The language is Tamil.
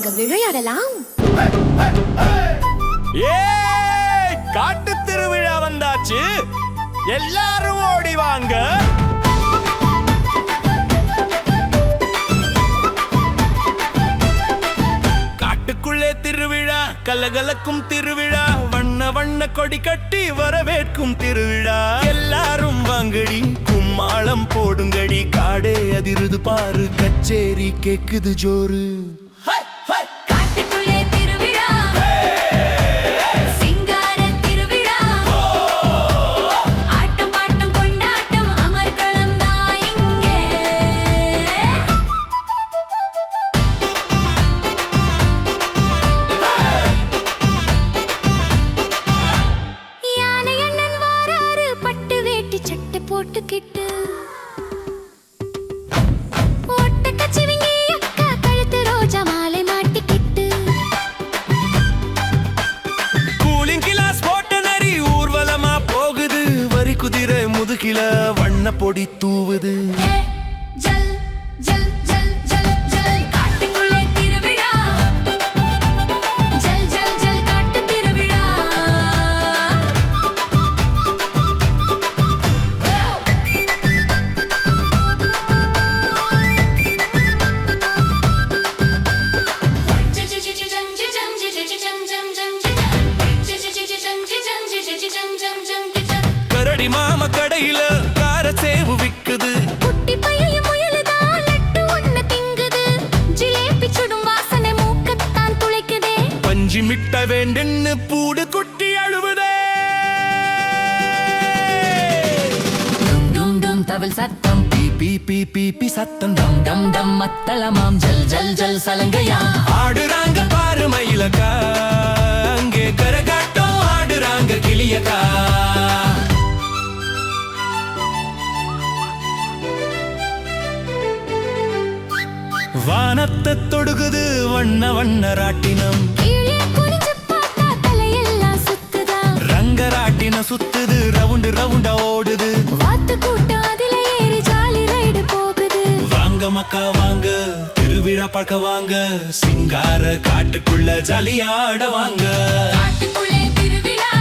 வாங்க விளையாடலாம். காட்டு திருவிழா வந்தாச்சு, எல்லாரும் ஓடி வாங்க. காட்டுக்குள்ளே திருவிழா, கலகலக்கும் திருவிழா, வண்ண வண்ண கொடி கட்டி வரவேற்கும் திருவிழா. எல்லாரும் வாங்கடி, கும்மாளம் போடுங்கடி, காடே அதிருது பாரு, கச்சேரி கேக்குது ஜோரு. போட்டுக்கிட்டு ஓட்ட கச்சிவிங்க அக்கா கழுத்து ரோஜா மாலை மாட்டிக்கிட்டு கூலிங் கிளாஸ் போட்ட நரி ஊர்வலமா போகுது, வரி குதிரை முதுகில வண்ண பொடி தூவுது. ஜல் ஜல் ஜல் ஜல் ஜல் காட்டுக்குள்ளே திருவிழா, ஜல் ஜல் ஜல் காட்டு திருவிழா. கரடி மாமா கடையில கார சேவு விக்குது, குட்டி பைய முயலுதா லட்டு ஒண்ணு திங்குது, ஜிலேபி சுடும் வாசனை மூக்கத்தான் துளைக்குதே. பஞ்சி மிட்ட வேண்டுன்னு பூடு குட்டி அழுவுதே. டும் டும் டும் தவில் சத்தம், பீ பீ பீ பீ பீ சத்தம், டம் டம் டம் மத்தளமாம், ஜல் ஜல் ஜல் சலங்கையா. ஆடுறாங்க பாரு மயிலக்கா, அங்கே கரகாட்டம் ஆடுறாங்க கிளியக்கா. வானத்தை தொடுகுது வண்ண வண்ண ராட்டினம், கீழே குனிஞ்சு பார்த்தா தலையெல்லாம் சுத்துதா, ரங்கராட்டின சுத்துது, ரவுண்டு ரவுண்டா ஓடுது. வாத்து கூட்டம் அதுல ஏறி ஜாலி ரைடு போகுது. வாங்க மக்கா வாங்க, திருவிழா பார்க்க வாங்க, சிங்கார காட்டுக்குள்ள ஜாலியாட வாங்க. காட்டுக்குள்ளே திருவிழா.